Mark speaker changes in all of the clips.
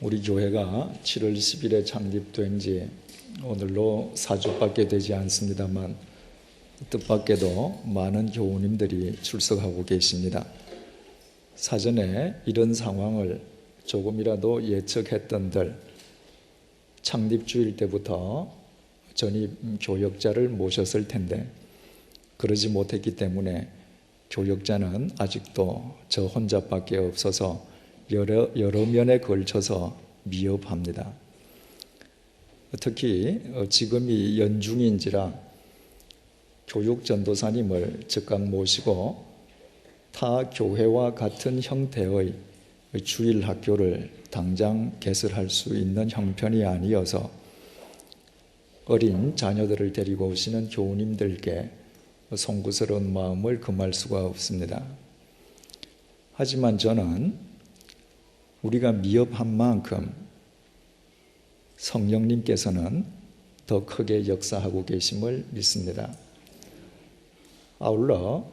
Speaker 1: 우리 교회가 7월 10일에 창립된 지 오늘로 4주밖에 되지 않습니다만 뜻밖에도 많은 교우님들이 출석하고 계십니다. 사전에 이런 상황을 조금이라도 예측했던들 창립 주일 때부터 전입 교역자를 모셨을 텐데 그러지 못했기 때문에 교역자는 아직도 저 혼자밖에 없어서 여러 면에 걸쳐서 미흡합니다. 특히 지금이 연중인지라 교육 전도사님을 즉각 모시고 타 교회와 같은 형태의 주일 학교를 당장 개설할 수 있는 형편이 아니어서 어린 자녀들을 데리고 오시는 교우님들께 송구스러운 마음을 금할 수가 없습니다. 하지만 저는 우리가 미흡한 만큼 성령님께서는 더 크게 역사하고 계심을 믿습니다. 아울러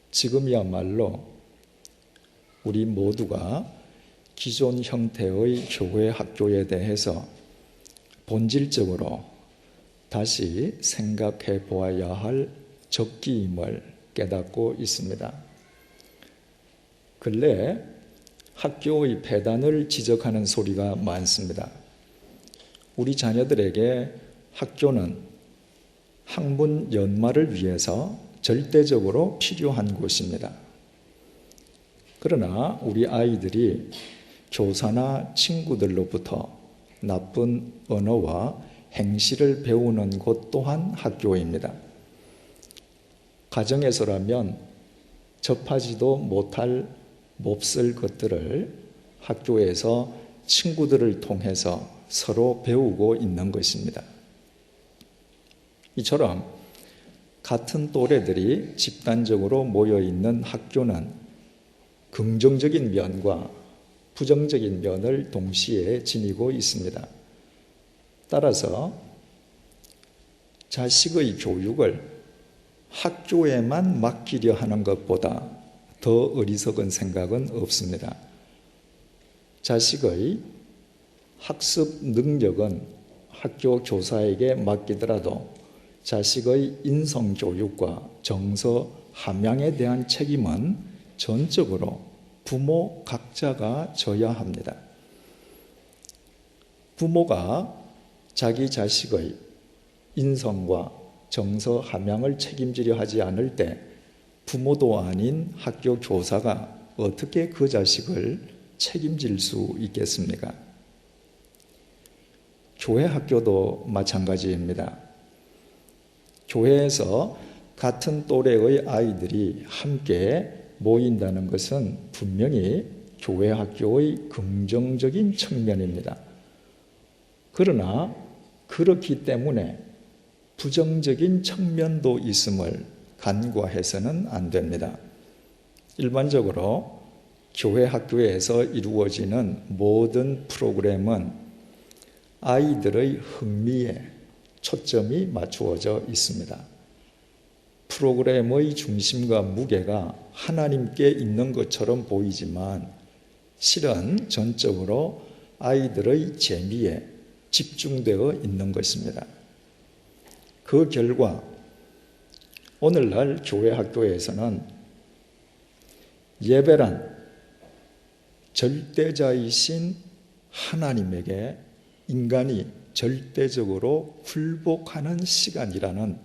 Speaker 1: 지금이야말로 우리 모두가 기존 형태의 교회 학교에 대해서 본질적으로 다시 생각해 보아야 할 적기임을 깨닫고 있습니다. 근래 학교의 폐단을 지적하는 소리가 많습니다. 우리 자녀들에게 학교는 학문 연마를 위해서 절대적으로 필요한 곳입니다. 그러나 우리 아이들이 교사나 친구들로부터 나쁜 언어와 행실을 배우는 곳 또한 학교입니다. 가정에서라면 접하지도 못할 몹쓸 것들을 학교에서 친구들을 통해서 서로 배우고 있는 것입니다. 이처럼 같은 또래들이 집단적으로 모여 있는 학교는 긍정적인 면과 부정적인 면을 동시에 지니고 있습니다. 따라서 자식의 교육을 학교에만 맡기려 하는 것보다 더 어리석은 생각은 없습니다. 자식의 학습 능력은 학교 교사에게 맡기더라도 자식의 인성교육과 정서 함양에 대한 책임은 전적으로 부모 각자가 져야 합니다. 부모가 자기 자식의 인성과 정서 함양을 책임지려 하지 않을 때 부모도 아닌 학교 교사가 어떻게 그 자식을 책임질 수 있겠습니까? 교회 학교도 마찬가지입니다. 교회에서 같은 또래의 아이들이 함께 모인다는 것은 분명히 교회 학교의 긍정적인 측면입니다. 그러나 그렇기 때문에 부정적인 측면도 있음을 간과해서는 안 됩니다. 일반적으로 교회 학교에서 이루어지는 모든 프로그램은 아이들의 흥미에 초점이 맞추어져 있습니다. 프로그램의 중심과 무게가 하나님께 있는 것처럼 보이지만 실은 전적으로 아이들의 재미에 집중되어 있는 것입니다. 그 결과 오늘날 교회 학교에서는 예배란 절대자이신 하나님에게 인간이 절대적으로 굴복하는 시간이라는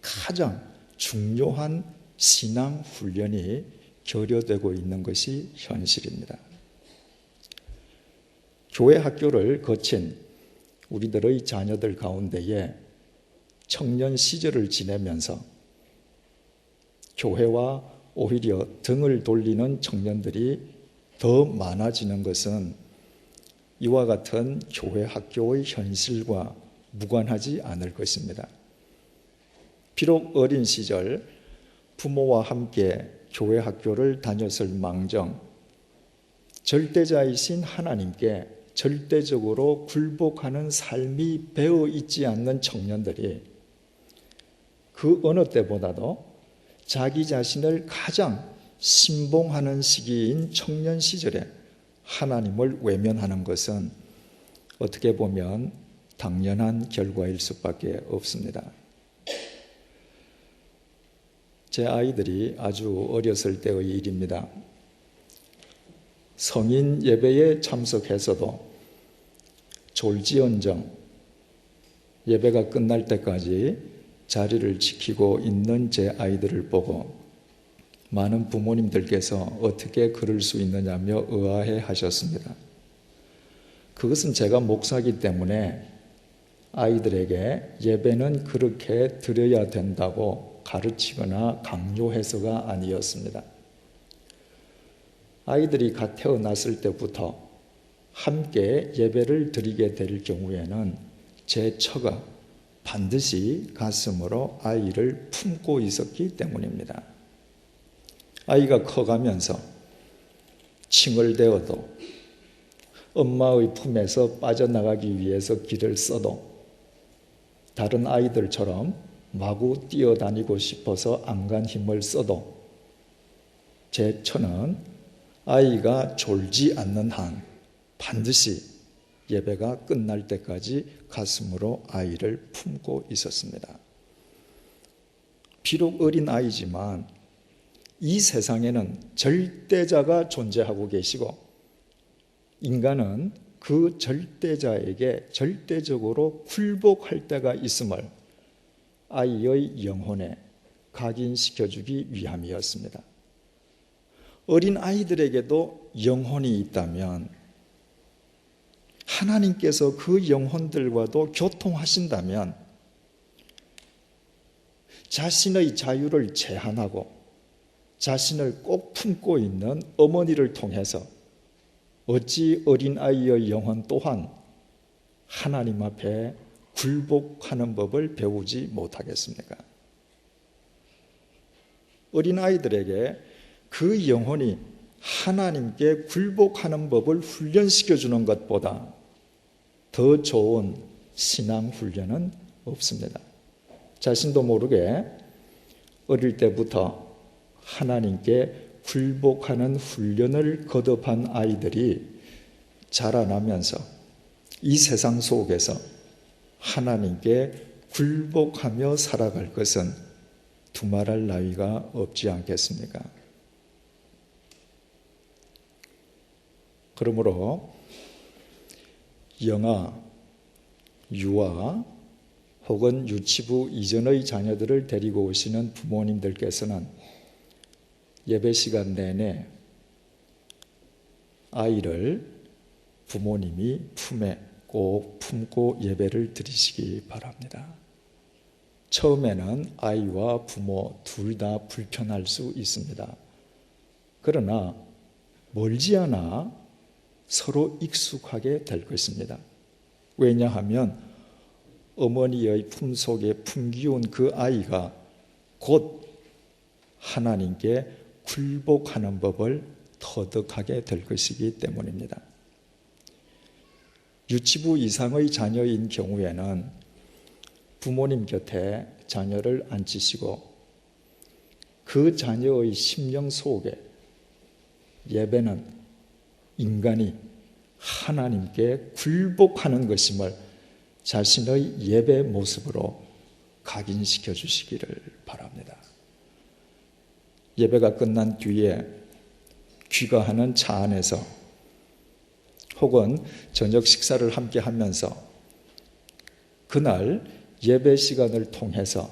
Speaker 1: 가장 중요한 신앙 훈련이 결여되고 있는 것이 현실입니다. 교회 학교를 거친 우리들의 자녀들 가운데에 청년 시절을 지내면서 교회와 오히려 등을 돌리는 청년들이 더 많아지는 것은 이와 같은 교회 학교의 현실과 무관하지 않을 것입니다. 비록 어린 시절 부모와 함께 교회 학교를 다녔을 망정 절대자이신 하나님께 절대적으로 굴복하는 삶이 배어 있지 않는 청년들이 그 어느 때보다도 자기 자신을 가장 신봉하는 시기인 청년 시절에 하나님을 외면하는 것은 어떻게 보면 당연한 결과일 수밖에 없습니다. 제 아이들이 아주 어렸을 때의 일입니다. 성인 예배에 참석해서도 졸지언정 예배가 끝날 때까지 자리를 지키고 있는 제 아이들을 보고 많은 부모님들께서 어떻게 그럴 수 있느냐며 의아해 하셨습니다. 그것은 제가 목사이기 때문에 아이들에게 예배는 그렇게 드려야 된다고 가르치거나 강요해서가 아니었습니다. 아이들이 갓 태어났을 때부터 함께 예배를 드리게 될 경우에는 제 처가 반드시 가슴으로 아이를 품고 있었기 때문입니다. 아이가 커가면서 칭얼대어도 엄마의 품에서 빠져나가기 위해서 길을 써도 다른 아이들처럼 마구 뛰어다니고 싶어서 안간 힘을 써도 제 처는 아이가 졸지 않는 한 반드시 예배가 끝날 때까지 가슴으로 아이를 품고 있었습니다. 비록 어린 아이지만 이 세상에는 절대자가 존재하고 계시고 인간은 그 절대자에게 절대적으로 굴복할 때가 있음을 아이의 영혼에 각인시켜주기 위함이었습니다. 어린 아이들에게도 영혼이 있다면 하나님께서 그 영혼들과도 교통하신다면 자신의 자유를 제한하고 자신을 꼭 품고 있는 어머니를 통해서 어찌 어린아이의 영혼 또한 하나님 앞에 굴복하는 법을 배우지 못하겠습니까? 어린아이들에게 그 영혼이 하나님께 굴복하는 법을 훈련시켜 주는 것보다 더 좋은 신앙 훈련은 없습니다. 자신도 모르게 어릴 때부터 하나님께 굴복하는 훈련을 거듭한 아이들이 자라나면서 이 세상 속에서 하나님께 굴복하며 살아갈 것은 두말할 나위가 없지 않겠습니까? 그러므로 영아, 유아 혹은 유치부 이전의 자녀들을 데리고 오시는 부모님들께서는 예배 시간 내내 아이를 부모님이 품에 꼭 품고 예배를 드리시기 바랍니다. 처음에는 아이와 부모 둘 다 불편할 수 있습니다. 그러나 멀지 않아 서로 익숙하게 될 것입니다. 왜냐하면 어머니의 품속에 품기운 그 아이가 곧 하나님께 굴복하는 법을 터득하게 될 것이기 때문입니다. 유치부 이상의 자녀인 경우에는 부모님 곁에 자녀를 앉히시고 그 자녀의 심령 속에 예배는 인간이 하나님께 굴복하는 것임을 자신의 예배 모습으로 각인시켜 주시기를 바랍니다. 예배가 끝난 뒤에 귀가하는 차 안에서 혹은 저녁 식사를 함께 하면서 그날 예배 시간을 통해서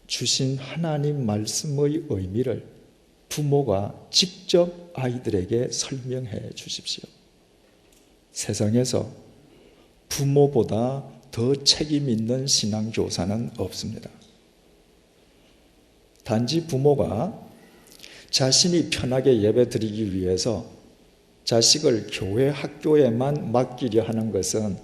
Speaker 1: 주신 하나님 말씀의 의미를 부모가 직접 아이들에게 설명해 주십시오. 세상에서 부모보다 더 책임 있는 신앙교사는 없습니다. 단지 부모가 자신이 편하게 예배드리기 위해서 자식을 교회 학교에만 맡기려 하는 것은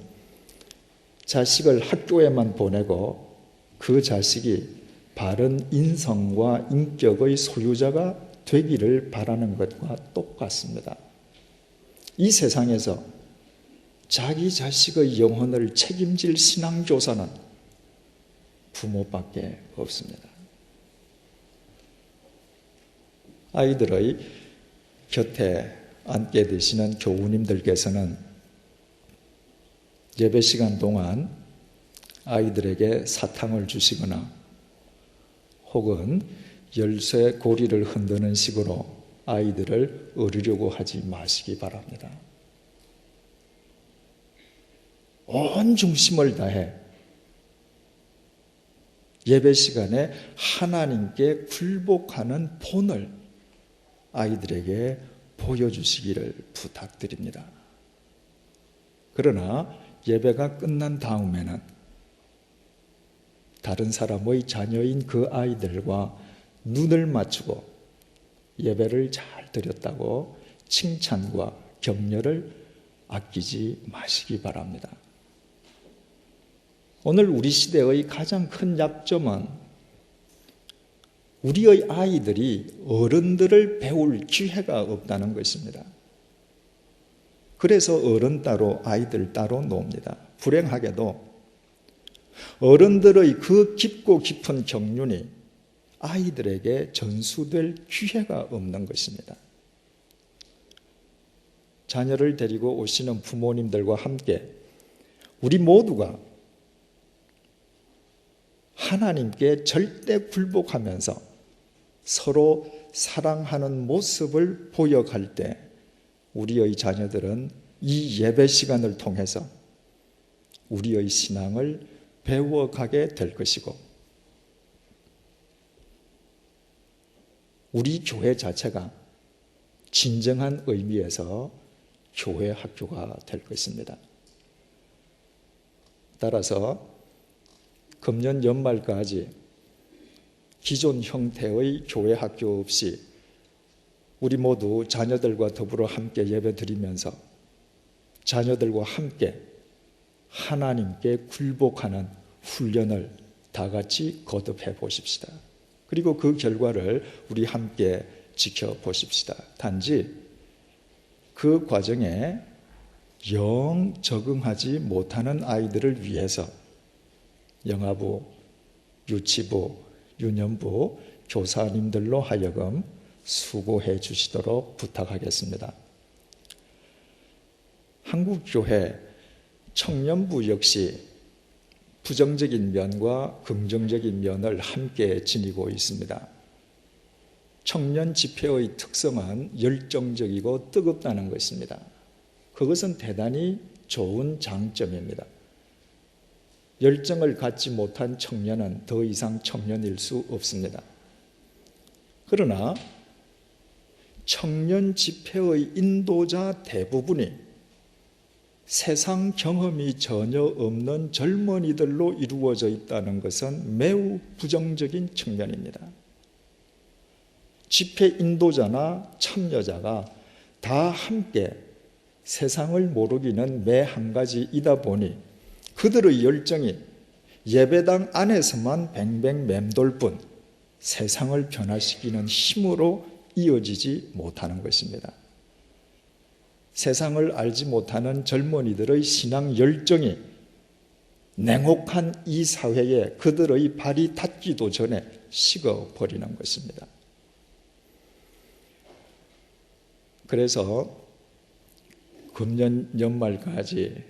Speaker 1: 자식을 학교에만 보내고 그 자식이 바른 인성과 인격의 소유자가 되기를 바라는 것과 똑같습니다. 이 세상에서 자기 자식의 영혼을 책임질 신앙교사는 부모밖에 없습니다. 아이들의 곁에 앉게 되시는 교우님들께서는 예배 시간 동안 아이들에게 사탕을 주시거나 혹은 열쇠 고리를 흔드는 식으로 아이들을 어리려고 하지 마시기 바랍니다. 온 중심을 다해 예배 시간에 하나님께 굴복하는 본을 아이들에게 보여주시기를 부탁드립니다. 그러나 예배가 끝난 다음에는 다른 사람의 자녀인 그 아이들과 눈을 맞추고 예배를 잘 드렸다고 칭찬과 격려를 아끼지 마시기 바랍니다. 오늘 우리 시대의 가장 큰 약점은 우리의 아이들이 어른들을 배울 기회가 없다는 것입니다. 그래서 어른 따로 아이들 따로 놉니다. 불행하게도 어른들의 그 깊고 깊은 경륜이 아이들에게 전수될 기회가 없는 것입니다. 자녀를 데리고 오시는 부모님들과 함께 우리 모두가 하나님께 절대 굴복하면서 서로 사랑하는 모습을 보여갈 때 우리의 자녀들은 이 예배 시간을 통해서 우리의 신앙을 배워가게 될 것이고 우리 교회 자체가 진정한 의미에서 교회 학교가 될 것입니다. 따라서 금년 연말까지 기존 형태의 교회 학교 없이 우리 모두 자녀들과 더불어 함께 예배드리면서 자녀들과 함께 하나님께 굴복하는 훈련을 다 같이 거듭해 보십시다. 그리고 그 결과를 우리 함께 지켜보십시다. 단지 그 과정에 영 적응하지 못하는 아이들을 위해서 영아부, 유치부, 유년부 교사님들로 하여금 수고해 주시도록 부탁하겠습니다. 한국교회 청년부 역시 부정적인 면과 긍정적인 면을 함께 지니고 있습니다. 청년 집회의 특성은 열정적이고 뜨겁다는 것입니다. 그것은 대단히 좋은 장점입니다. 열정을 갖지 못한 청년은 더 이상 청년일 수 없습니다. 그러나 청년 집회의 인도자 대부분이 세상 경험이 전혀 없는 젊은이들로 이루어져 있다는 것은 매우 부정적인 측면입니다. 집회 인도자나 참여자가 다 함께 세상을 모르기는 매 한 가지이다 보니 그들의 열정이 예배당 안에서만 뱅뱅 맴돌 뿐 세상을 변화시키는 힘으로 이어지지 못하는 것입니다. 세상을 알지 못하는 젊은이들의 신앙 열정이 냉혹한 이 사회에 그들의 발이 닿기도 전에 식어버리는 것입니다. 그래서 금년 연말까지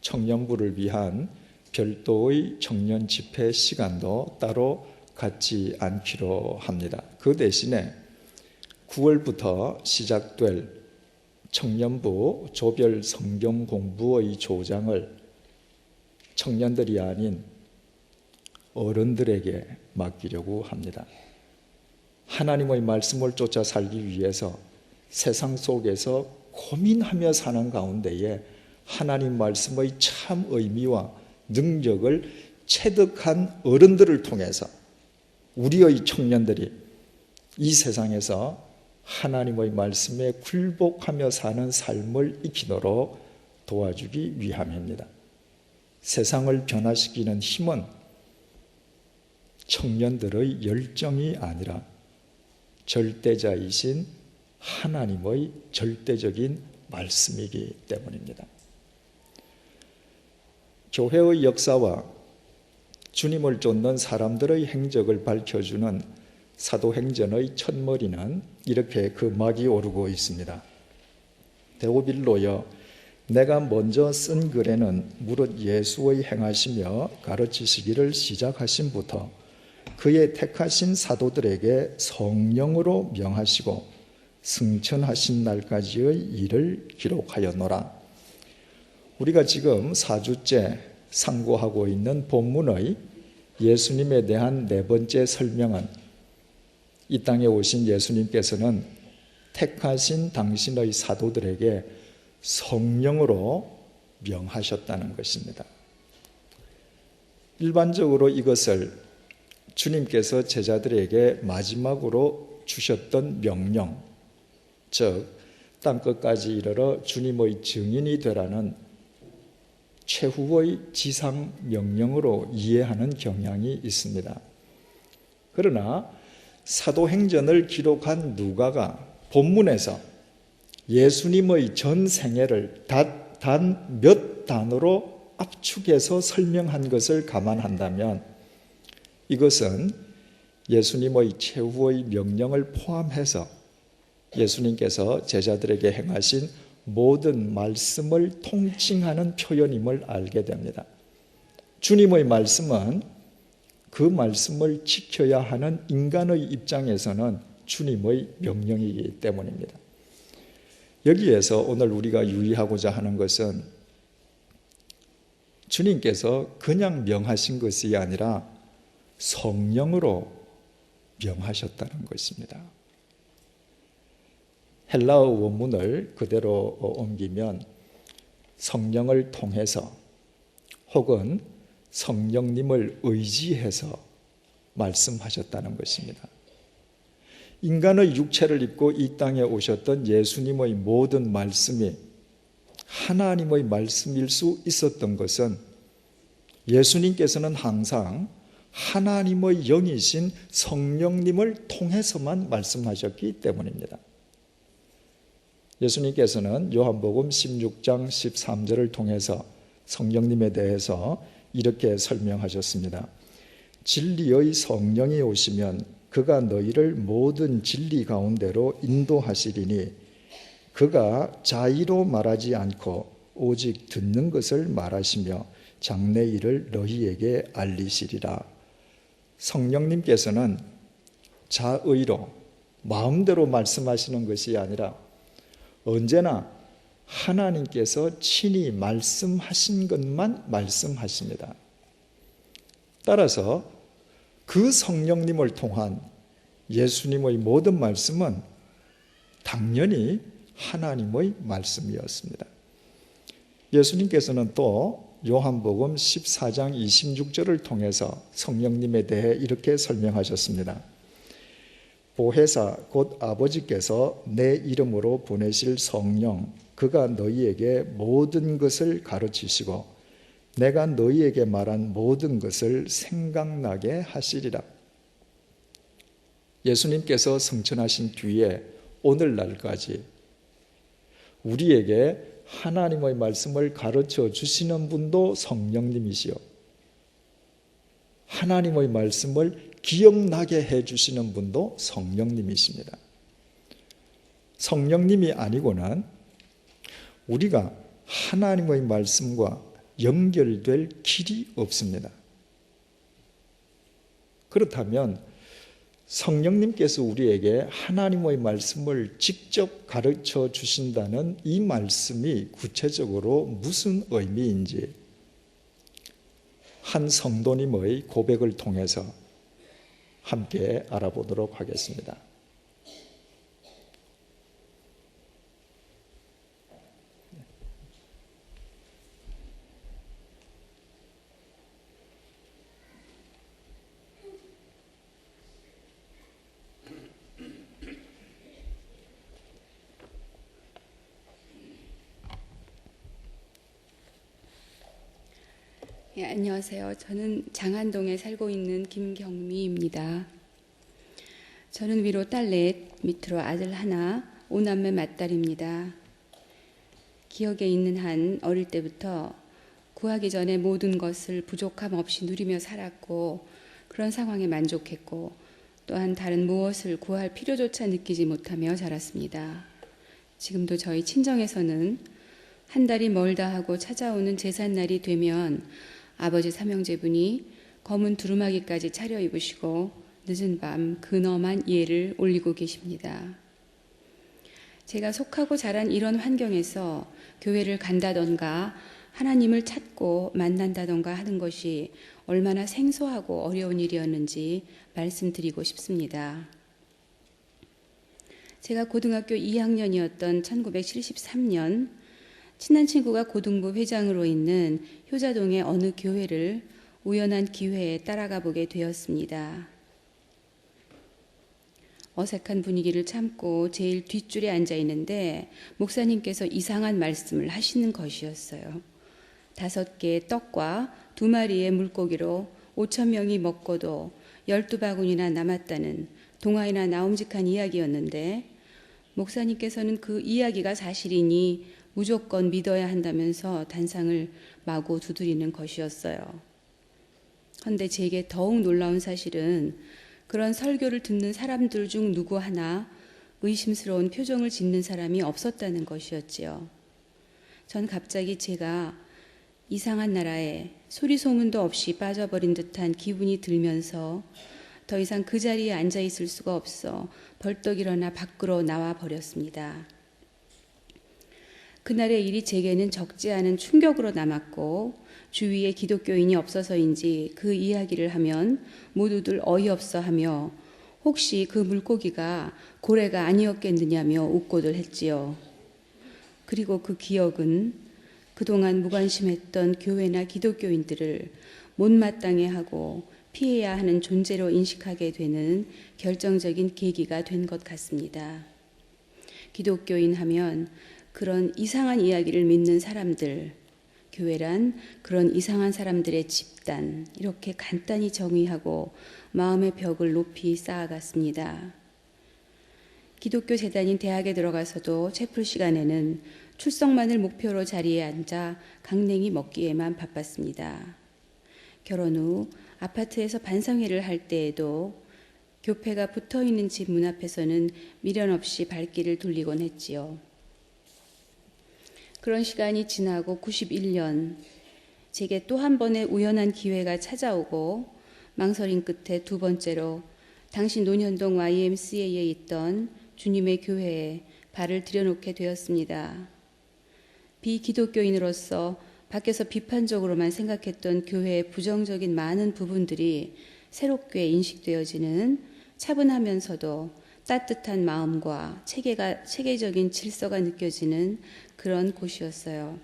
Speaker 1: 청년부를 위한 별도의 청년 집회 시간도 따로 갖지 않기로 합니다. 그 대신에 9월부터 시작될 청년부 조별 성경 공부의 조장을 청년들이 아닌 어른들에게 맡기려고 합니다. 하나님의 말씀을 쫓아 살기 위해서 세상 속에서 고민하며 사는 가운데에 하나님 말씀의 참 의미와 능력을 체득한 어른들을 통해서 우리의 청년들이 이 세상에서 하나님의 말씀에 굴복하며 사는 삶을 익히도록 도와주기 위함입니다. 세상을 변화시키는 힘은 청년들의 열정이 아니라 절대자이신 하나님의 절대적인 말씀이기 때문입니다. 교회의 역사와 주님을 쫓는 사람들의 행적을 밝혀주는 사도행전의 첫머리는 이렇게 그 막이 오르고 있습니다. 데오빌로여, 내가 먼저 쓴 글에는 무릇 예수의 행하시며 가르치시기를 시작하심부터 그의 택하신 사도들에게 성령으로 명하시고 승천하신 날까지의 일을 기록하였노라. 우리가 지금 4주째 상고하고 있는 본문의 예수님에 대한 네 번째 설명은 이 땅에 오신 예수님께서는 택하신 당신의 사도들에게 성령으로 명하셨다는 것입니다. 일반적으로 이것을 주님께서 제자들에게 마지막으로 주셨던 명령, 즉 땅끝까지 이르러 주님의 증인이 되라는 최후의 지상 명령으로 이해하는 경향이 있습니다. 그러나 사도행전을 기록한 누가가 본문에서 예수님의 전 생애를 단 몇 단어로 압축해서 설명한 것을 감안한다면 이것은 예수님의 최후의 명령을 포함해서 예수님께서 제자들에게 행하신 모든 말씀을 통칭하는 표현임을 알게 됩니다. 주님의 말씀은 그 말씀을 지켜야 하는 인간의 입장에서는 주님의 명령이기 때문입니다. 여기에서 오늘 우리가 유의하고자 하는 것은 주님께서 그냥 명하신 것이 아니라 성령으로 명하셨다는 것입니다. 헬라어 원문을 그대로 옮기면 성령을 통해서 혹은 성령님을 의지해서 말씀하셨다는 것입니다. 인간의 육체를 입고 이 땅에 오셨던 예수님의 모든 말씀이 하나님의 말씀일 수 있었던 것은 예수님께서는 항상 하나님의 영이신 성령님을 통해서만 말씀하셨기 때문입니다. 예수님께서는 요한복음 16장 13절을 통해서 성령님에 대해서 이렇게 설명하셨습니다. 진리의 성령이 오시면 그가 너희를 모든 진리 가운데로 인도하시리니 그가 자의로 말하지 않고 오직 듣는 것을 말하시며 장래 일을 너희에게 알리시리라. 성령님께서는 자의로 마음대로 말씀하시는 것이 아니라 언제나 하나님께서 친히 말씀하신 것만 말씀하십니다. 따라서 그 성령님을 통한 예수님의 모든 말씀은 당연히 하나님의 말씀이었습니다. 예수님께서는 또 요한복음 14장 26절을 통해서 성령님에 대해 이렇게 설명하셨습니다. 보혜사 곧 아버지께서 내 이름으로 보내실 성령 그가 너희에게 모든 것을 가르치시고 내가 너희에게 말한 모든 것을 생각나게 하시리라. 예수님께서 승천하신 뒤에 오늘날까지 우리에게 하나님의 말씀을 가르쳐 주시는 분도 성령님이시요 하나님의 말씀을 기억나게 해주시는 분도 성령님이십니다. 성령님이 아니고는 우리가 하나님의 말씀과 연결될 길이 없습니다. 그렇다면 성령님께서 우리에게 하나님의 말씀을 직접 가르쳐 주신다는 이 말씀이 구체적으로 무슨 의미인지 한 성도님의 고백을 통해서 함께 알아보도록 하겠습니다.
Speaker 2: 예, 안녕하세요. 저는 장안동에 살고 있는 김경미입니다. 저는 위로 딸 넷, 밑으로 아들 하나, 5남매 맏딸입니다. 기억에 있는 한 어릴 때부터 구하기 전에 모든 것을 부족함 없이 누리며 살았고 그런 상황에 만족했고 또한 다른 무엇을 구할 필요조차 느끼지 못하며 자랐습니다. 지금도 저희 친정에서는 한 달이 멀다 하고 찾아오는 제삿날이 되면 아버지 삼형제분이 검은 두루마기까지 차려입으시고 늦은 밤 근엄한 예를 올리고 계십니다. 제가 속하고 자란 이런 환경에서 교회를 간다던가 하나님을 찾고 만난다던가 하는 것이 얼마나 생소하고 어려운 일이었는지 말씀드리고 싶습니다. 제가 고등학교 2학년이었던 1973년 친한 친구가 고등부 회장으로 있는 효자동의 어느 교회를 우연한 기회에 따라가 보게 되었습니다. 어색한 분위기를 참고 제일 뒷줄에 앉아 있는데 목사님께서 이상한 말씀을 하시는 것이었어요. 5개의 떡과 2마리의 물고기로 5,000명이 먹고도 12바구니나 남았다는 동화이나 나움직한 이야기였는데 목사님께서는 그 이야기가 사실이니 무조건 믿어야 한다면서 단상을 마구 두드리는 것이었어요. 그런데 제게 더욱 놀라운 사실은 그런 설교를 듣는 사람들 중 누구 하나 의심스러운 표정을 짓는 사람이 없었다는 것이었지요. 전 갑자기 제가 이상한 나라에 소리 소문도 없이 빠져버린 듯한 기분이 들면서 더 이상 그 자리에 앉아 있을 수가 없어 벌떡 일어나 밖으로 나와 버렸습니다. 그날의 일이 제게는 적지 않은 충격으로 남았고 주위에 기독교인이 없어서인지 그 이야기를 하면 모두들 어이없어 하며 혹시 그 물고기가 고래가 아니었겠느냐며 웃고들 했지요. 그리고 그 기억은 그동안 무관심했던 교회나 기독교인들을 못마땅해 하고 피해야 하는 존재로 인식하게 되는 결정적인 계기가 된 것 같습니다. 기독교인 하면 그런 이상한 이야기를 믿는 사람들, 교회란 그런 이상한 사람들의 집단, 이렇게 간단히 정의하고 마음의 벽을 높이 쌓아갔습니다. 기독교 재단인 대학에 들어가서도 채플 시간에는 출석만을 목표로 자리에 앉아 강냉이 먹기에만 바빴습니다. 결혼 후 아파트에서 반상회를 할 때에도 교패가 붙어있는 집 문 앞에서는 미련 없이 발길을 돌리곤 했지요. 그런 시간이 지나고 91년 제게 또 한 번의 우연한 기회가 찾아오고 망설임 끝에 2번째로 당시 논현동 YMCA에 있던 주님의 교회에 발을 들여놓게 되었습니다. 비기독교인으로서 밖에서 비판적으로만 생각했던 교회의 부정적인 많은 부분들이 새롭게 인식되어지는 차분하면서도 따뜻한 마음과 체계적인 질서가 느껴지는 그런 곳이었어요.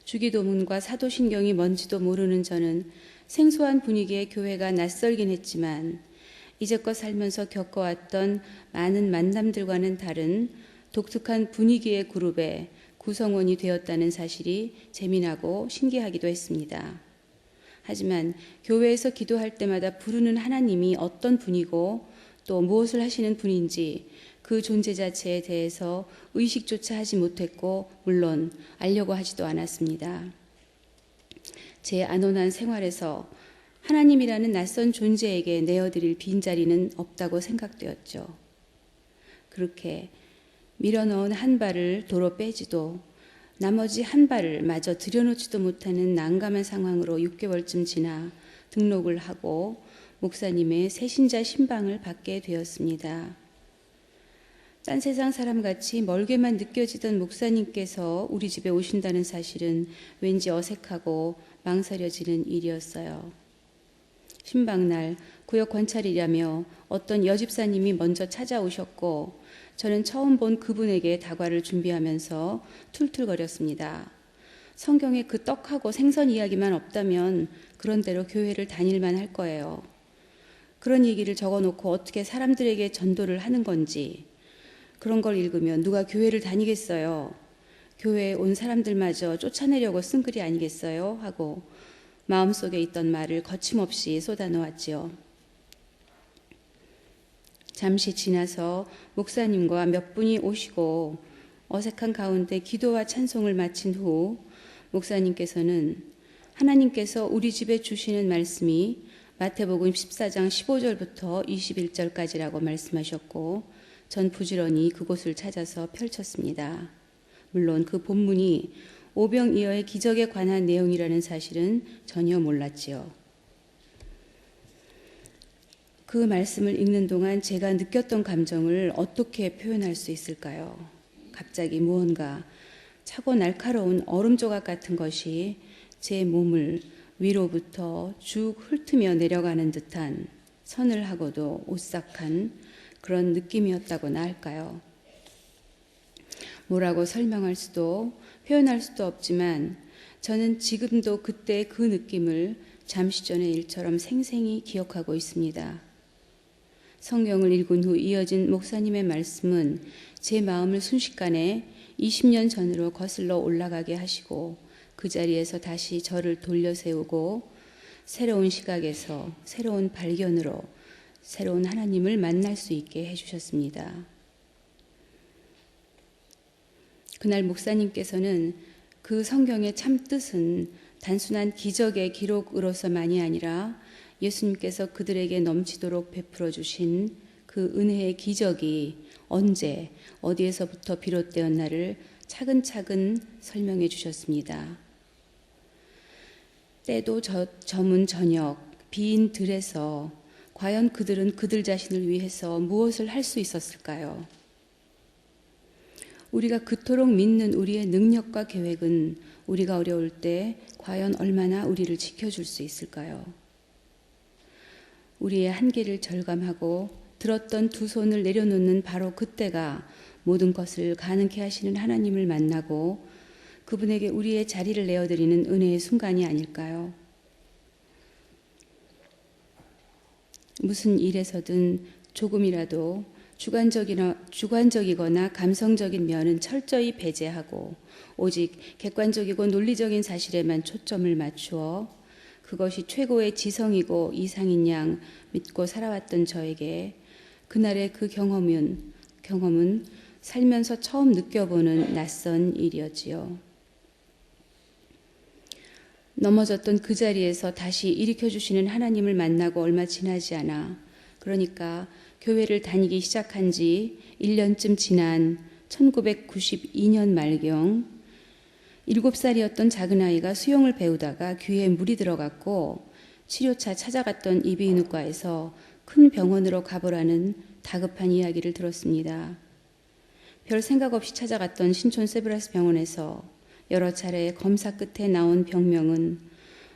Speaker 2: 주기도문과 사도신경이 뭔지도 모르는 저는 생소한 분위기의 교회가 낯설긴 했지만 이제껏 살면서 겪어왔던 많은 만남들과는 다른 독특한 분위기의 그룹에 구성원이 되었다는 사실이 재미나고 신기하기도 했습니다. 하지만 교회에서 기도할 때마다 부르는 하나님이 어떤 분이고 또 무엇을 하시는 분인지 그 존재 자체에 대해서 의식조차 하지 못했고 물론 알려고 하지도 않았습니다. 제 안온한 생활에서 하나님이라는 낯선 존재에게 내어드릴 빈자리는 없다고 생각되었죠. 그렇게 밀어넣은 한 발을 도로 빼지도 나머지 한 발을 마저 들여놓지도 못하는 난감한 상황으로 6개월쯤 지나 등록을 하고 목사님의 새신자 신방을 받게 되었습니다. 딴 세상 사람같이 멀게만 느껴지던 목사님께서 우리 집에 오신다는 사실은 왠지 어색하고 망설여지는 일이었어요. 신방날 구역 관찰이라며 어떤 여집사님이 먼저 찾아오셨고 저는 처음 본 그분에게 다과를 준비하면서 툴툴거렸습니다. 성경에 그 떡하고 생선 이야기만 없다면 그런 대로 교회를 다닐만 할 거예요. 그런 얘기를 적어놓고 어떻게 사람들에게 전도를 하는 건지 그런 걸 읽으면 누가 교회를 다니겠어요. 교회에 온 사람들마저 쫓아내려고 쓴 글이 아니겠어요? 하고 마음속에 있던 말을 거침없이 쏟아놓았지요. 잠시 지나서 목사님과 몇 분이 오시고 어색한 가운데 기도와 찬송을 마친 후 목사님께서는 하나님께서 우리 집에 주시는 말씀이 마태복음 14장 15절부터 21절까지라고 말씀하셨고 전 부지런히 그곳을 찾아서 펼쳤습니다. 물론 그 본문이 오병이어의 기적에 관한 내용이라는 사실은 전혀 몰랐지요. 그 말씀을 읽는 동안 제가 느꼈던 감정을 어떻게 표현할 수 있을까요? 갑자기 무언가 차고 날카로운 얼음 조각 같은 것이 제 몸을 위로부터 쭉 훑으며 내려가는 듯한 서늘하고도 오싹한 그런 느낌이었다고나 할까요? 뭐라고 설명할 수도 표현할 수도 없지만 저는 지금도 그때 그 느낌을 잠시 전의 일처럼 생생히 기억하고 있습니다. 성경을 읽은 후 이어진 목사님의 말씀은 제 마음을 순식간에 20년 전으로 거슬러 올라가게 하시고 그 자리에서 다시 저를 돌려세우고 새로운 시각에서 새로운 발견으로 새로운 하나님을 만날 수 있게 해주셨습니다. 그날 목사님께서는 그 성경의 참 뜻은 단순한 기적의 기록으로서만이 아니라 예수님께서 그들에게 넘치도록 베풀어 주신 그 은혜의 기적이 언제 어디에서부터 비롯되었나를 차근차근 설명해 주셨습니다. 때도 저문 저녁 빈 들에서 과연 그들은 그들 자신을 위해서 무엇을 할 수 있었을까요? 우리가 그토록 믿는 우리의 능력과 계획은 우리가 어려울 때 과연 얼마나 우리를 지켜줄 수 있을까요? 우리의 한계를 절감하고 들었던 두 손을 내려놓는 바로 그때가 모든 것을 가능케 하시는 하나님을 만나고 그분에게 우리의 자리를 내어드리는 은혜의 순간이 아닐까요? 무슨 일에서든 조금이라도 주관적이거나 감성적인 면은 철저히 배제하고 오직 객관적이고 논리적인 사실에만 초점을 맞추어 그것이 최고의 지성이고 이상인 양 믿고 살아왔던 저에게 그날의 그 경험은 살면서 처음 느껴보는 낯선 일이었지요. 넘어졌던 그 자리에서 다시 일으켜주시는 하나님을 만나고 얼마 지나지 않아, 그러니까 교회를 다니기 시작한 지 1년쯤 지난 1992년 말경 7살이었던 작은아이가 수영을 배우다가 귀에 물이 들어갔고 치료차 찾아갔던 이비인후과에서 큰 병원으로 가보라는 다급한 이야기를 들었습니다. 별 생각 없이 찾아갔던 신촌 세브라스 병원에서 여러 차례 검사 끝에 나온 병명은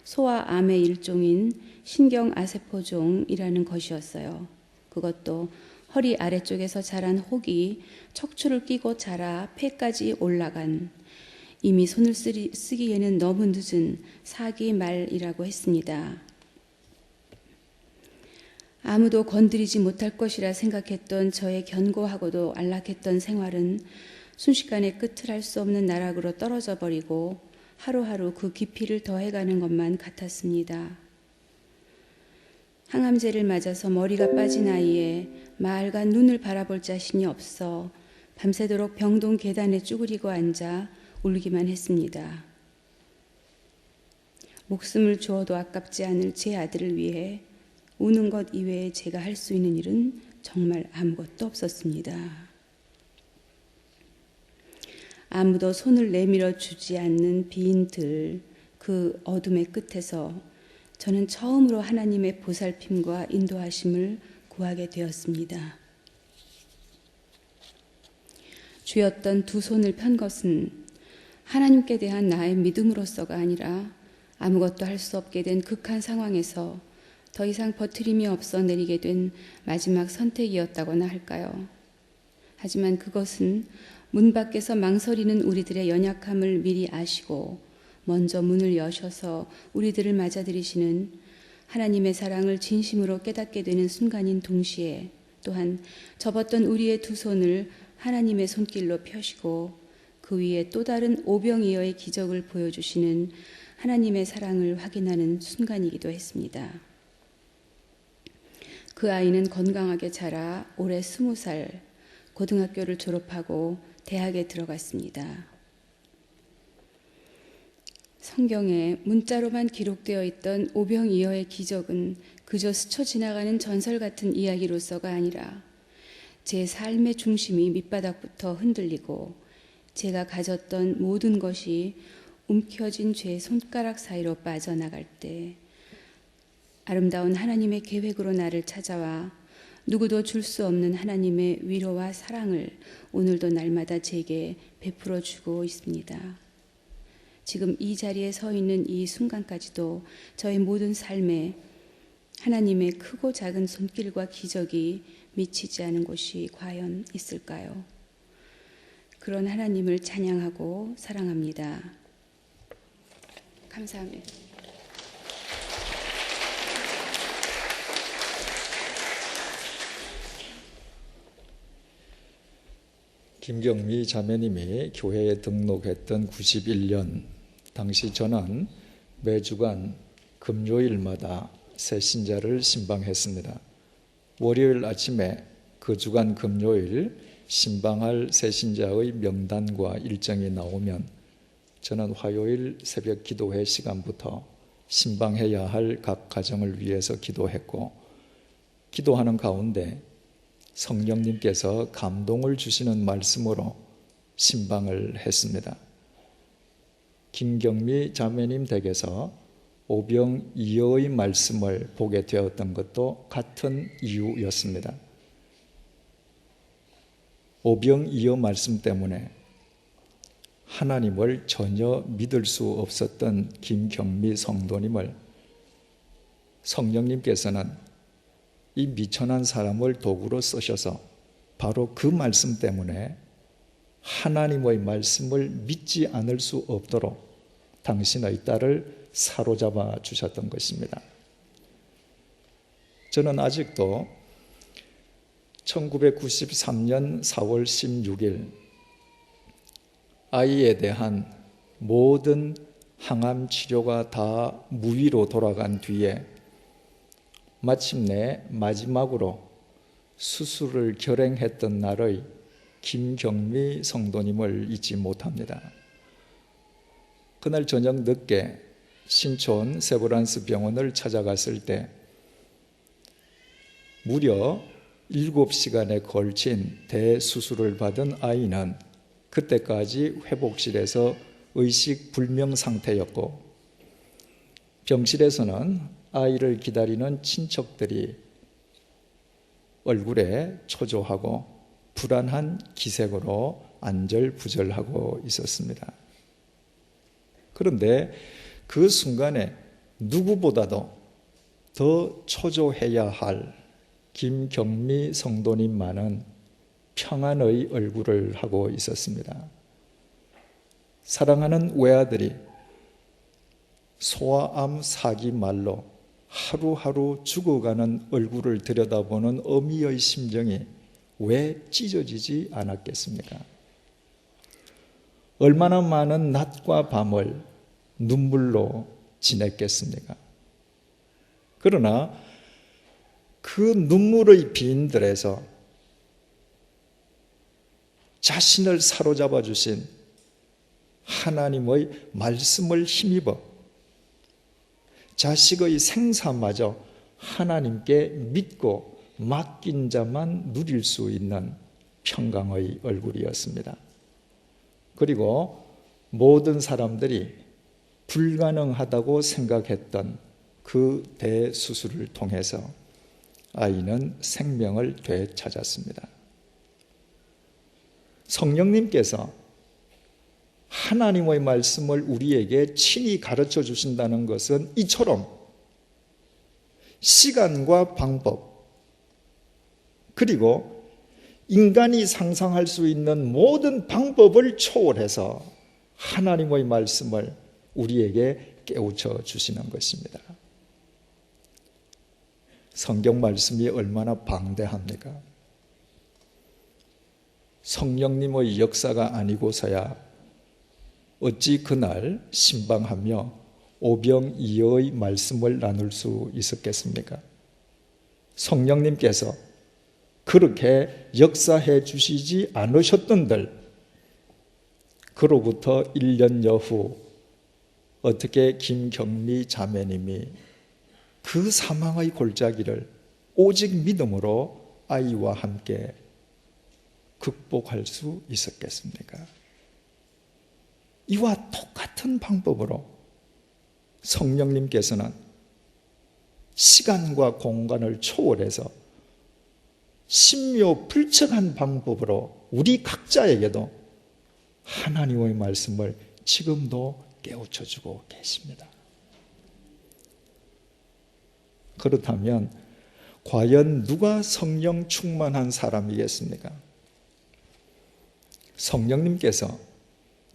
Speaker 2: 소아암의 일종인 신경아세포종이라는 것이었어요. 그것도 허리 아래쪽에서 자란 혹이 척추를 끼고 자라 폐까지 올라간 이미 손을 쓰기에는 너무 늦은 사기 말이라고 했습니다. 아무도 건드리지 못할 것이라 생각했던 저의 견고하고도 안락했던 생활은 순식간에 끝을 알 수 없는 나락으로 떨어져 버리고 하루하루 그 깊이를 더해가는 것만 같았습니다. 항암제를 맞아서 머리가 빠진 아이에 마을간 눈을 바라볼 자신이 없어 밤새도록 병동 계단에 쭈그리고 앉아 울기만 했습니다. 목숨을 주어도 아깝지 않을 제 아들을 위해 우는 것 이외에 제가 할 수 있는 일은 정말 아무것도 없었습니다. 아무도 손을 내밀어 주지 않는 빈 들, 그 어둠의 끝에서 저는 처음으로 하나님의 보살핌과 인도하심을 구하게 되었습니다. 쥐었던 두 손을 편 것은 하나님께 대한 나의 믿음으로서가 아니라 아무것도 할 수 없게 된 극한 상황에서 더 이상 버티림이 없어 내리게 된 마지막 선택이었다고나 할까요? 하지만 그것은 문 밖에서 망설이는 우리들의 연약함을 미리 아시고 먼저 문을 여셔서 우리들을 맞아들이시는 하나님의 사랑을 진심으로 깨닫게 되는 순간인 동시에 또한 접었던 우리의 두 손을 하나님의 손길로 펴시고 그 위에 또 다른 오병이어의 기적을 보여주시는 하나님의 사랑을 확인하는 순간이기도 했습니다. 그 아이는 건강하게 자라 올해 20살, 고등학교를 졸업하고 대학에 들어갔습니다. 성경에 문자로만 기록되어 있던 오병이어의 기적은 그저 스쳐 지나가는 전설 같은 이야기로서가 아니라 제 삶의 중심이 밑바닥부터 흔들리고 제가 가졌던 모든 것이 움켜진 제 손가락 사이로 빠져나갈 때 아름다운 하나님의 계획으로 나를 찾아와 누구도 줄 수 없는 하나님의 위로와 사랑을 오늘도 날마다 제게 베풀어 주고 있습니다. 지금 이 자리에 서 있는 이 순간까지도 저의 모든 삶에 하나님의 크고 작은 손길과 기적이 미치지 않은 곳이 과연 있을까요? 그런 하나님을 찬양하고 사랑합니다. 감사합니다.
Speaker 1: 김경미 자매님이 교회에 등록했던 91년, 당시 저는 매주간 금요일마다 새 신자를 신방했습니다. 월요일 아침에 그 주간 금요일 신방할 새 신자의 명단과 일정이 나오면 저는 화요일 새벽 기도회 시간부터 신방해야 할 각 가정을 위해서 기도했고, 기도하는 가운데 성령님께서 감동을 주시는 말씀으로 신방을 했습니다. 김경미 자매님 댁에서 오병이어의 말씀을 보게 되었던 것도 같은 이유였습니다. 오병이어 말씀 때문에 하나님을 전혀 믿을 수 없었던 김경미 성도님을 성령님께서는 이 미천한 사람을 도구로 쓰셔서 바로 그 말씀 때문에 하나님의 말씀을 믿지 않을 수 없도록 당신의 딸을 사로잡아 주셨던 것입니다. 저는 아직도 1993년 4월 16일 아이에 대한 모든 항암 치료가 다 무위로 돌아간 뒤에 마침내 마지막으로 수술을 결행했던 날의 김경미 성도님을 잊지 못합니다. 그날 저녁 늦게 신촌 세브란스 병원을 찾아갔을 때 무려 7시간에 걸친 대수술을 받은 아이는 그때까지 회복실에서 의식 불명 상태였고, 병실에서는 아이를 기다리는 친척들이 얼굴에 초조하고 불안한 기색으로 안절부절하고 있었습니다. 그런데 그 순간에 누구보다도 더 초조해야 할 김경미 성도님만은 평안의 얼굴을 하고 있었습니다. 사랑하는 외아들이 소아암 사기 말로 하루하루 죽어가는 얼굴을 들여다보는 어미의 심정이 왜 찢어지지 않았겠습니까? 얼마나 많은 낮과 밤을 눈물로 지냈겠습니까? 그러나 그 눈물의 빈들에서 자신을 사로잡아 주신 하나님의 말씀을 힘입어 자식의 생사마저 하나님께 믿고 맡긴 자만 누릴 수 있는 평강의 얼굴이었습니다. 그리고 모든 사람들이 불가능하다고 생각했던 그 대수술을 통해서 아이는 생명을 되찾았습니다. 성령님께서 하나님의 말씀을 우리에게 친히 가르쳐 주신다는 것은 이처럼 시간과 방법, 그리고 인간이 상상할 수 있는 모든 방법을 초월해서 하나님의 말씀을 우리에게 깨우쳐 주시는 것입니다. 성경 말씀이 얼마나 방대합니까? 성령님의 역사가 아니고서야 어찌 그날 신방하며 오병이어의 말씀을 나눌 수 있었겠습니까? 성령님께서 그렇게 역사해 주시지 않으셨던들 그로부터 1년여 후 어떻게 김경미 자매님이 그 사망의 골짜기를 오직 믿음으로 아이와 함께 극복할 수 있었겠습니까? 이와 똑같은 방법으로 성령님께서는 시간과 공간을 초월해서 신묘불측한 방법으로 우리 각자에게도 하나님의 말씀을 지금도 깨우쳐주고 계십니다. 그렇다면 과연 누가 성령 충만한 사람이겠습니까? 성령님께서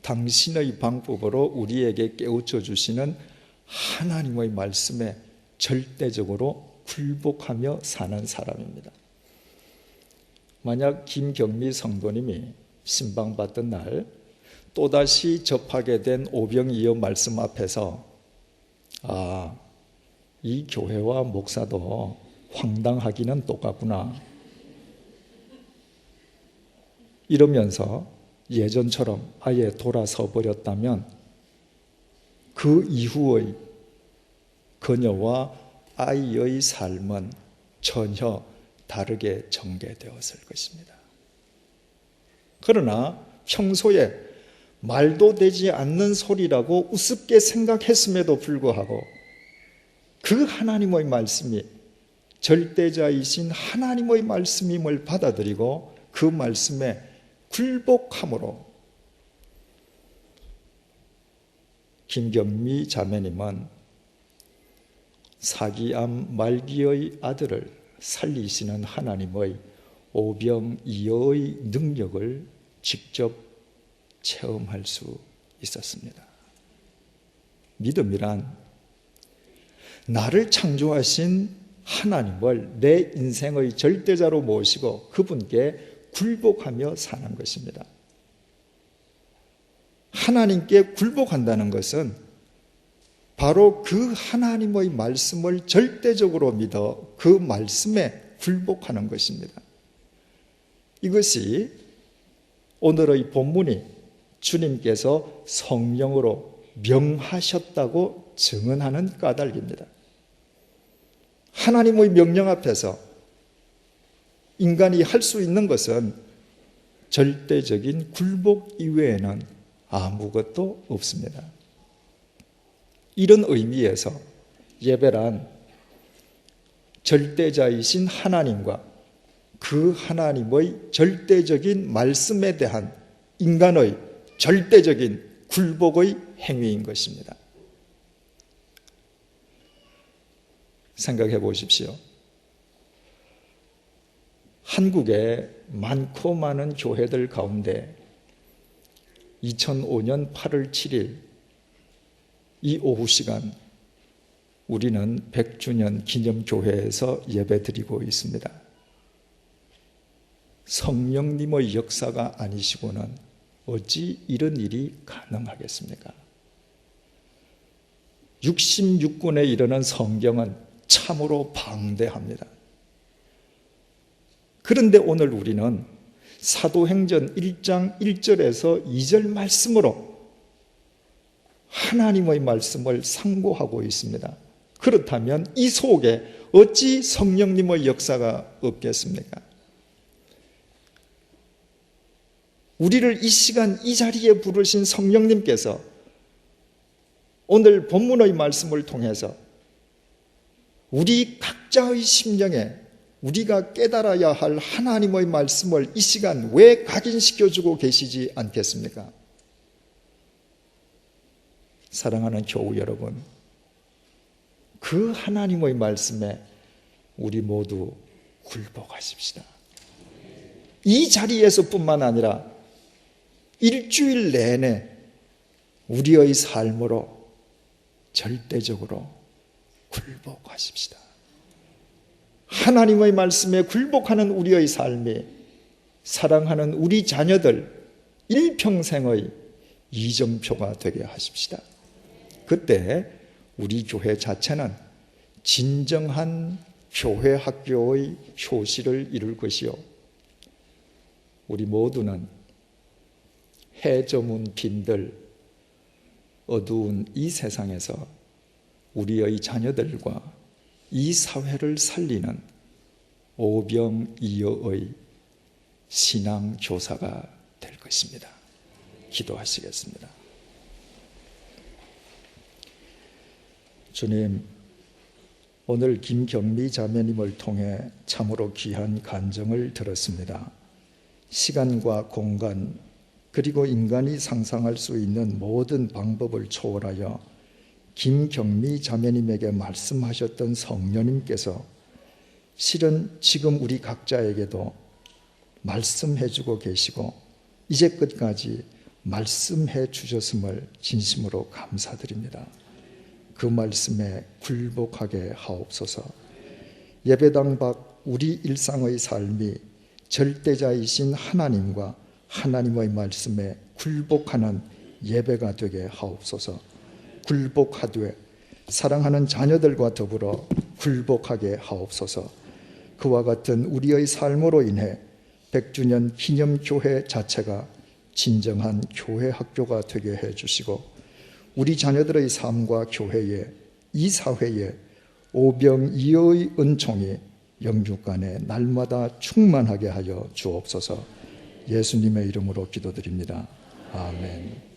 Speaker 1: 당신의 방법으로 우리에게 깨우쳐 주시는 하나님의 말씀에 절대적으로 굴복하며 사는 사람입니다. 만약 김경미 성도님이 신방받던 날 또다시 접하게 된 오병이어 말씀 앞에서 이 교회와 목사도 황당하기는 똑같구나 이러면서 예전처럼 아예 돌아서 버렸다면 그 이후의 그녀와 아이의 삶은 전혀 다르게 전개되었을 것입니다. 그러나 평소에 말도 되지 않는 소리라고 우습게 생각했음에도 불구하고 그 하나님의 말씀이 절대자이신 하나님의 말씀임을 받아들이고 그 말씀에 굴복함으로 김경미 자매님은 사기암 말기의 아들을 살리시는 하나님의 오병이어의 능력을 직접 체험할 수 있었습니다. 믿음이란 나를 창조하신 하나님을 내 인생의 절대자로 모시고 그분께 굴복하며 사는 것입니다. 하나님께 굴복한다는 것은 바로 그 하나님의 말씀을 절대적으로 믿어 그 말씀에 굴복하는 것입니다. 이것이 오늘의 본문이 주님께서 성령으로 명하셨다고 증언하는 까닭입니다. 하나님의 명령 앞에서 인간이 할 수 있는 것은 절대적인 굴복 이외에는 아무것도 없습니다. 이런 의미에서 예배란 절대자이신 하나님과 그 하나님의 절대적인 말씀에 대한 인간의 절대적인 굴복의 행위인 것입니다. 생각해 보십시오. 한국의 많고 많은 교회들 가운데 2005년 8월 7일 이 오후 시간 우리는 100주년 기념교회에서 예배드리고 있습니다. 성령님의 역사가 아니시고는 어찌 이런 일이 가능하겠습니까? 66권에 이르는 성경은 참으로 방대합니다. 그런데 오늘 우리는 사도행전 1장 1절에서 2절 말씀으로 하나님의 말씀을 상고하고 있습니다. 그렇다면 이 속에 어찌 성령님의 역사가 없겠습니까? 우리를 이 시간 이 자리에 부르신 성령님께서 오늘 본문의 말씀을 통해서 우리 각자의 심령에 우리가 깨달아야 할 하나님의 말씀을 이 시간 왜 각인시켜주고 계시지 않겠습니까? 사랑하는 교우 여러분, 그 하나님의 말씀에 우리 모두 굴복하십시다. 이 자리에서 뿐만 아니라 일주일 내내 우리의 삶으로 절대적으로 굴복하십시다. 하나님의 말씀에 굴복하는 우리의 삶이 사랑하는 우리 자녀들 일평생의 이정표가 되게 하십시다. 그때 우리 교회 자체는 진정한 교회 학교의 효시를 이룰 것이요, 우리 모두는 해 저문 빈들 어두운 이 세상에서 우리의 자녀들과 이 사회를 살리는 오병이어의 신앙 교사가 될 것입니다. 기도하시겠습니다. 주님, 오늘 김경미 자매님을 통해 참으로 귀한 간증을 들었습니다. 시간과 공간 그리고 인간이 상상할 수 있는 모든 방법을 초월하여 김경미 자매님에게 말씀하셨던 성령님께서 실은 지금 우리 각자에게도 말씀해주고 계시고 이제 끝까지 말씀해 주셨음을 진심으로 감사드립니다. 그 말씀에 굴복하게 하옵소서. 예배당 밖 우리 일상의 삶이 절대자이신 하나님과 하나님의 말씀에 굴복하는 예배가 되게 하옵소서. 굴복하되 사랑하는 자녀들과 더불어 굴복하게 하옵소서. 그와 같은 우리의 삶으로 인해 100주년 기념교회 자체가 진정한 교회 학교가 되게 해주시고 우리 자녀들의 삶과 교회에 이 사회에 오병이어의 은총이 영육간에 날마다 충만하게 하여 주옵소서. 예수님의 이름으로 기도드립니다. 아멘.